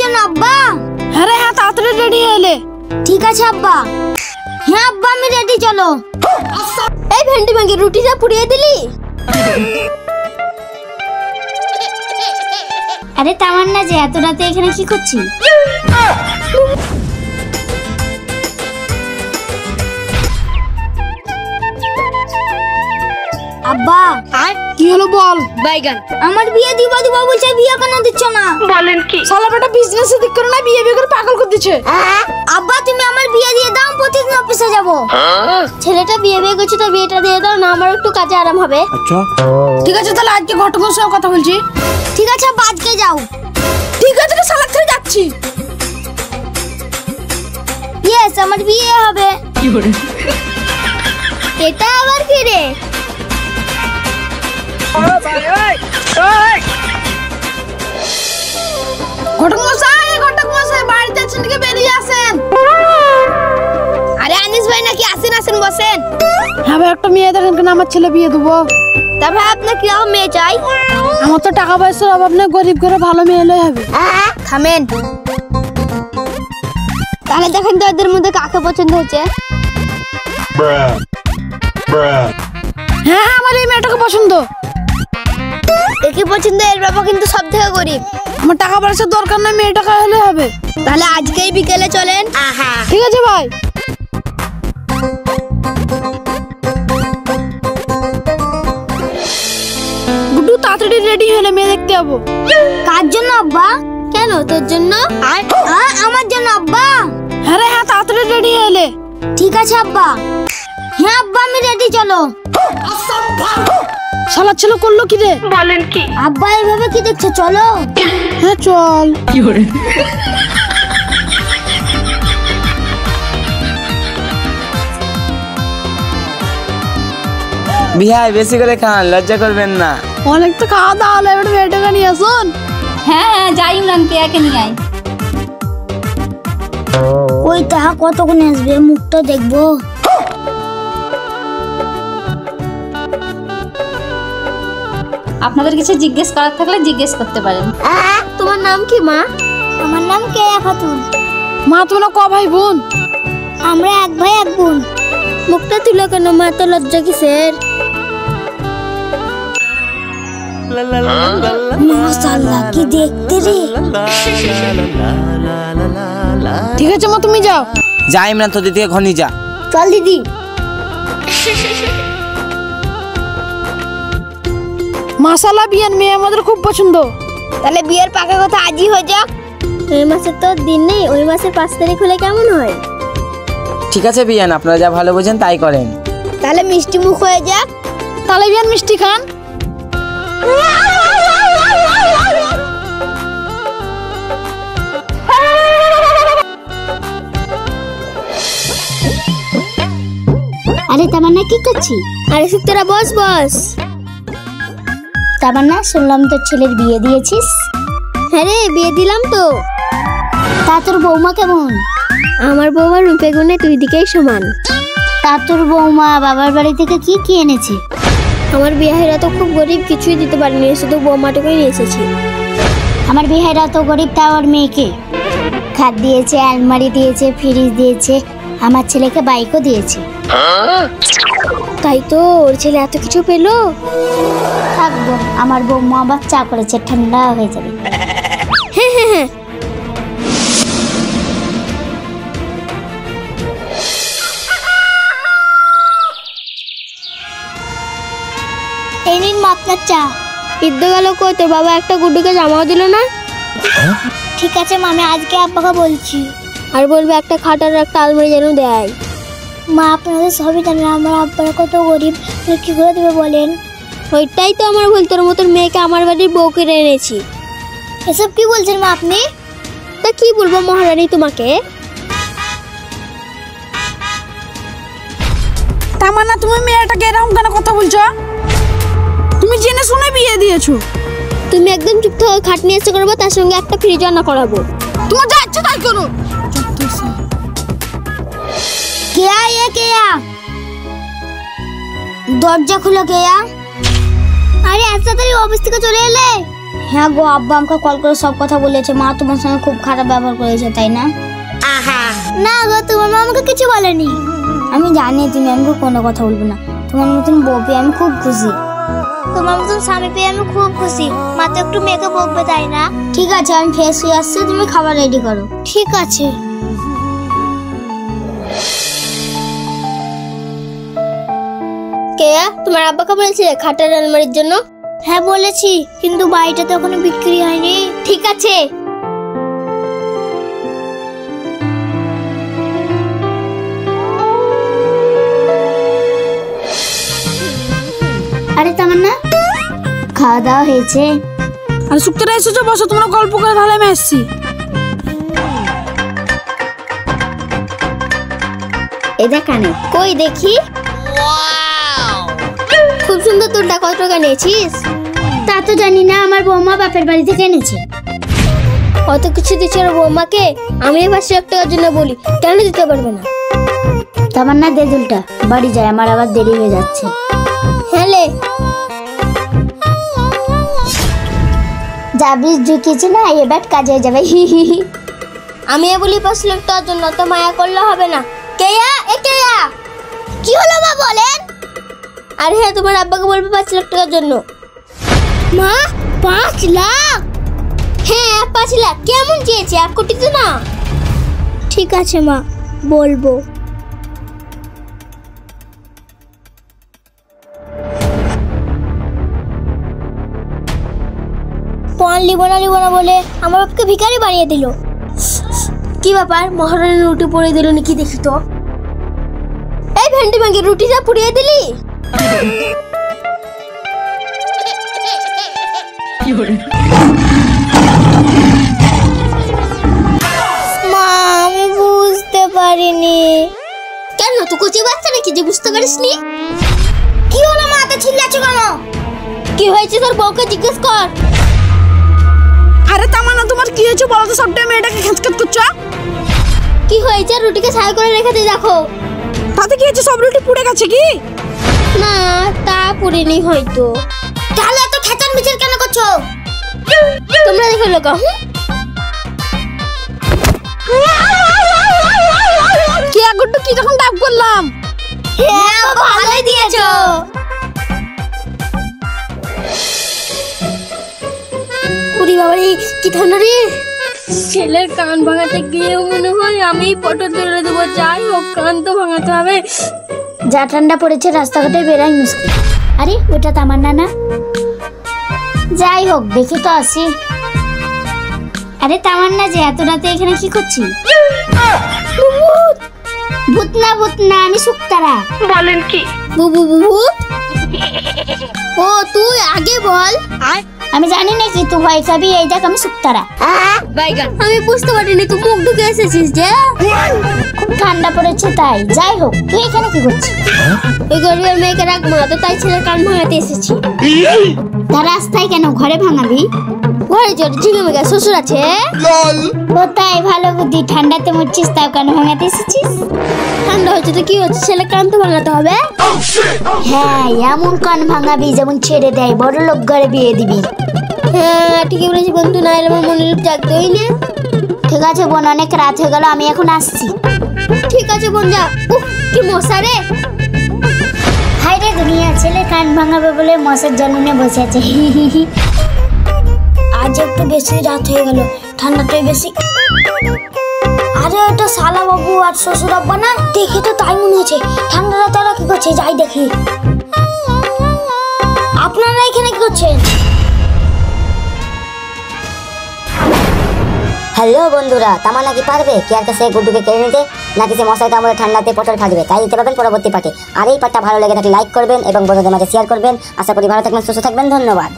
জন্য আব্বা। হ্যাঁ রে হ্যাঁ, তাড়াতাড়ি রেডি হয়ে এলে। ঠিক আছে আব্বা। হ্যাঁ আব্বা আমি রেডি, চলো। এই ভেন্ডি ভাঙি রুটিটা পুড়িয়ে দিলি? আরে তামান্না যে এত রাতে এখানে কি করছিস? আব্বা কি হলো বল? বাইগান আমার বিয়ে দিবা বলছে, বিয়ে কেন দিচ্ছ না? বলেন কি? শালা বেটা বিজনেসে দিক করে না, বিয়ে করে পাগল করে দিচ্ছে। আব্বা তুমি আমার বিয়ে দিয়ে দাও, প্রতিদিন অফিসে যাব। ছেলেটা বিয়ে করছে, তো বিয়েটা দিয়ে দাও না, আমার একটু কাজে আরাম হবে। আচ্ছা ঠিক আছে, তাহলে আজকে ঘটকের সঙ্গে কথা বলছি। ঠিক আছে আব্বা, আজকে যাও। ঠিক আছে রে শালা, ছেড়ে যাচ্ছি। ইয়েস আমার বিয়ে হবে। এটা আবার কি রে? ঘটক মশাই বাড়িতে আছেন নাকি? বেরিয়ে আসেন। আরে আনিস ভাই নাকি? আসেন আসেন বসেন। হ্যাঁ ভাই, একটা মেয়ে দেখেন কেন, আমার ছেলে বিয়ে দেবো। তা ভাই আপনার কিরকম মেয়ে চাই? আমার তো টাকা পয়সার অভাব নেই, গরিব করে ভালো মেয়ে হলে হবে। থামেন, তাহলে দেখেন তো এদের মধ্যে কাকে পছন্দ হচ্ছে। হ্যাঁ আমার এই মেয়েটাকে পছন্দ। দেখি পছন্দ, এর বাবা কিন্তু সব থেকে গরিব। আমার টাকা পয়সার দরকার নেই, মেয়ে টাকা হলে হবে। তাহলে আজকেই বিকেলে চলেন। ঠিক আছে ভাই। গুড্ডু তাড়াতাড়ি রেডি হলে মেয়ে দেখতে যাবো। কার জন্য আব্বা? কেন তোর জন্য? আমার জন্য আব্বা। হ্যাঁ রে হ্যাঁ, তাড়াতাড়ি রেডি হলে। ঠিক আছে আব্বা। হ্যাঁ আব্বা আমি রেডি, চলো। শালা ছেলে করলো কি রে? বলেন কি? আব্বা এইভাবে কি দেখছো? চলো। হ্যাঁ চল। কি করে? বিহাই বেশি করে খান, লজ্জা করবেন না। অনেক তো খাওয়া দাওয়া হলো, এবার মেয়েটাকে নিয়ে আসুন। হ্যাঁ হ্যাঁ যাই, ইমরান কেয়াকে নিয়ে আয়। ওই তাহা কতক্ষণ আসবে, মুখটা দেখবো। আপনাদের কিছু জিজ্ঞেস করার থাকলে জিজ্ঞেস করতে পারেন। তোমার নাম কি মা? আমার নাম কেয়া খাতুন। মা তোমরা ক ভাই বোন? আমরা এক ভাই এক বোন। মুখটা তুলো কেন মা, তো লজ্জা কিসের? মাশাআল্লাহ কি দেখতে রে। ঠিক আছে মা, তুমি যাও। যা ইমরান, তোদের দিকে ঘনি যা। চল দিদি। মাশাআল্লাহ বিয়ান মেয়ে আমাদের খুব পছন্দ। তাহলে বিয়ের পাকা কথা আজই হয়ে যাক। এই মাসে তো দিন নেই, ওই মাসের 5 তারিখ হলে কেমন হয়? ঠিক আছে বিয়ান, আপনারা যা ভালো বোঝেন তাই করেন। তাহলে মিষ্টি মুখ হয়ে যাক। তাহলে বিয়ান মিষ্টি খান। আরে তামান্না কি করছিস? আরে তোরা বস বস। তামান্না শুনলাম তোর ছেলের বিয়ে দিয়েছিস? হ্যাঁ রে বিয়ে দিলাম তো। তা তোর বৌমা কেমন? আমার বৌমা রূপে গুণে দুই দিকেই সমান। তা তোর বৌমা বাবার বাড়ি থেকে কি কি এনেছে? আমার বিহাইরা তো খুব গরিব, কিছুই দিতে পারেনি, শুধু বৌমাটুকুই নিয়ে এসেছি। আমার বিহাইরা তো গরিব, তাও ওর মেয়েকে খাট দিয়েছে, আলমারি দিয়েছে, ফ্রিজ দিয়েছে, আমার ছেলেকে বাইকও দিয়েছে। তাই তো ওর ছেলে এত কিছু পেলো। থাকবো, আমার বৌমা আবার চা করেছে, ঠান্ডা হয়ে যাবে। হ্যাঁ হ্যাঁ হ্যাঁ। এই নিন মা আপনার চা। ঈদ গেল কই, তোর বাবা একটা গুড্ডুকে জামাও দিল না? ঠিক আছে মামি, আজকে আব্বাকে বলছি। আর বলবে একটা খাট আর একটা আলমারি যেন দেয়। মা আপনাদের সবই জানেন আমার আব্বারা কত গরিব, কি করে দেবে বলেন? ওইটাই তো আমার ভুল, তোর মতন মেয়েকে আমার বাড়ির বউ করে এনেছি। এসব কি বলছেন মা আপনি? তা কি বলবো মহারানী তোমাকে। তামান্না তুমি মেয়েটাকে এরকম কেন কথা বলছো? তুমি জেনে শুনে বিয়ে দিয়েছো। তুমি একদম চুপ থাকো, খাট নিয়ে এসে করবো, তার সঙ্গে একটা ফ্রিজ রান্না করাবো। তোমার যা ইচ্ছে তাই করো। কেয়া এ কেয়া, দরজা খুলো কেয়া। আরে এত তাড়াতাড়ি অফিস থেকে চলে এলে? হ্যাঁ গো, আব্বা আমাকে কল করে সব কথা বলেছে। মা তোমার সঙ্গে খুব খারাপ ব্যবহার করেছে, তাই না? না গো, তোমার মা আমাকে কিছু বলেনি। আমি জানি তুমি আমাকে কোনো কথা বলবে না। তোমার মতন বউ পেয়ে আমি খুব খুশি। তোমার মতন স্বামী পেয়ে আমি খুব খুশি। মা তো একটু মেয়েকে বকবে, তাই না? ঠিক আছে, আমি ফ্রেশ হয়ে আসছি, তুমি খাবার রেডি করো। ঠিক আছে। কেয়া, তোমার আব্বাকে বলেছে খাটের আলমারির জন্য? হ্যাঁ বলেছি, কিন্তু বাড়িটা তো এখনো বিক্রি হয়নি। ঠিক আছে। আরে তামান্না, খাওয়া দাওয়া হয়েছে? আর শুক্তরা এসেছো, বসো, তোমরা গল্প করে, তাহলে আমি আসছি। এটা কানে কই দেখি। খুব সুন্দর। তোরটা কত টাকা নিয়েছিস? তা তো জানি না, আমার বৌমা বাপের বাড়ি থেকে এনেছে। অত কিছু দিচ্ছে ওর বৌমাকে। আমি 500 টাকার জন্য বলি, কেন দিতে পারবে না? তামান্না, দে দুলটা, বাড়ি যায়, আমার আবার দেরি হয়ে যাচ্ছে। হ্যালে যাবি ঝুঁকিছি না, এবার কাজে যাবে। আমি বলি 500 টাকার জন্য, তো মায়া করলে হবে না। কেয়া, এ কেয়া, কি হলো মা বলেন? আরে হ্যাঁ, তোমার আব্বাকে বলবে 5 লাখ টাকার জন্য। মা, 5 লাখ? হ্যাঁ 5 লাখ। কেমন চেয়েছে? 1 কোটি তো না। ঠিক আছে মা, বলবো। পণ লিব না বলে আমার বাপকে ভিখারি বানিয়ে দিল। কি ব্যাপার, মহারানীর রুটি পুড়িয়ে দিল নাকি? দেখি তো। এই ভেন্ডি ভাঙি, রুটিটা পুড়িয়ে দিলি? মা, আমি বুঝতে পারিনি। কেন, তুই কচি বাচ্চা নাকি যে বুঝতে পারিসনি? কি হলো মা, তো চিল্লাচ্ছ কেন? কি হয়েছে তোর বউকে জিজ্ঞেস কর। আরে তামান্না, তোমার কি হয়েছে বলো তো? সবটাই মেয়েটাকে খেঁচকেট করছো। কি হয়েছে? রুটিকে ছাই করে রেখে দিয়ে দেখো। তাতে কি হয়েছে? সব রুটি পুড়ে গেছে কি? না, তা পুড়েনি হয়তো। তাহলে এত খেচান মিছিল কেন করছো? তোমরা দেখো লোক। কি গুড্ডু, কি যখন ডাব করলাম? হ্যাঁ, ভালোই দিয়েছো। পুরি বাবারে, কি ঠান্ডা রে। ছেলের কান ভাঙাতে গিয়ে মনে হয় আমি পটল তুলে দেবো। যাই হোক, কান তো ভাঙাতে হবে। যা ঠান্ডা পড়েছে, রাস্তাঘাটে বেরাই মুশকিল। আরে ওটা তামান্না না? যাই হোক, দেখে তো আসি। আরে তামান্না যে, এত রাতে এখানে কি করছি? ভূত না, আমি শুক্তারা। বলেন কি? ভূত? ও তুই আগে বল। আমি জানি নাকি তুই ভয় খাবি। এই দেখ, আমি শুক্তারা। আমি বুঝতে পারিনি তুই মুখ ঢুকে এসেছিস যে। খুব ঠান্ডা পড়েছে তাই। যাই হোক, তুই এখানে কি করছিস? ওই গরিবের মেয়েকে রাখবো না তো, তাই ছেলের কান ভাঙাতে এসেছি। তা রাস্তায় কেন, ঘরে ভাঙাবি? ঘরে জোর ঝিঙে মেঘা শ্বশুর আছে। ও তাই, ভালো বুদ্ধি। ঠান্ডাতে মরছিস, তাও কান ভাঙাতে এসেছিস? ঠান্ডা হচ্ছে তো কি হচ্ছে, ছেলে কান তো ভাঙাতে হবে। হ্যাঁ, এমন কান ভাঙাবি যেমন ছেড়ে দেয়, বড় লোক ঘরে বিয়ে দিবি। হ্যাঁ ঠিকই বলেছি বন্ধু, না এলে আমার মনের জাগতেই না। ঠিক আছে বোন, অনেক রাত হয়ে গেল, আমি এখন আসছি। ঠিক আছে বোন, যা। কি মশা রে। হাই রে দুনিয়া, ছেলে কান ভাঙাবে বলে মশার জন্ম নিয়ে বসে আছে। আজ একটু বেশি রাত হয়ে গেল, ঠান্ডাটাই বেশি। আরে ওটা শালা বাবু আর শ্বশুর আব্বা না? দেখে তো তাই মনে হচ্ছে। ঠান্ডাটা তারা কি করছে, যাই দেখি। আপনারা এখানে কি করছেন? হ্যালো বন্ধুরা, তামান্না কি পারবে কেয়ার কাছে গুড্ডুকে কেড়ে নিতে, নাকি সে মশাই কামড়ে ঠান্ডাতে পটল ফাটবে? তাই দিতে পারবেন পরবর্তী পার্টে। আর এই পার্টটা ভালো লেগে থাকলে লাইক করবেন এবং বন্ধুদের মাঝে শেয়ার করবেন। আশা করি ভালো থাকবেন, সুস্থ থাকবেন। ধন্যবাদ।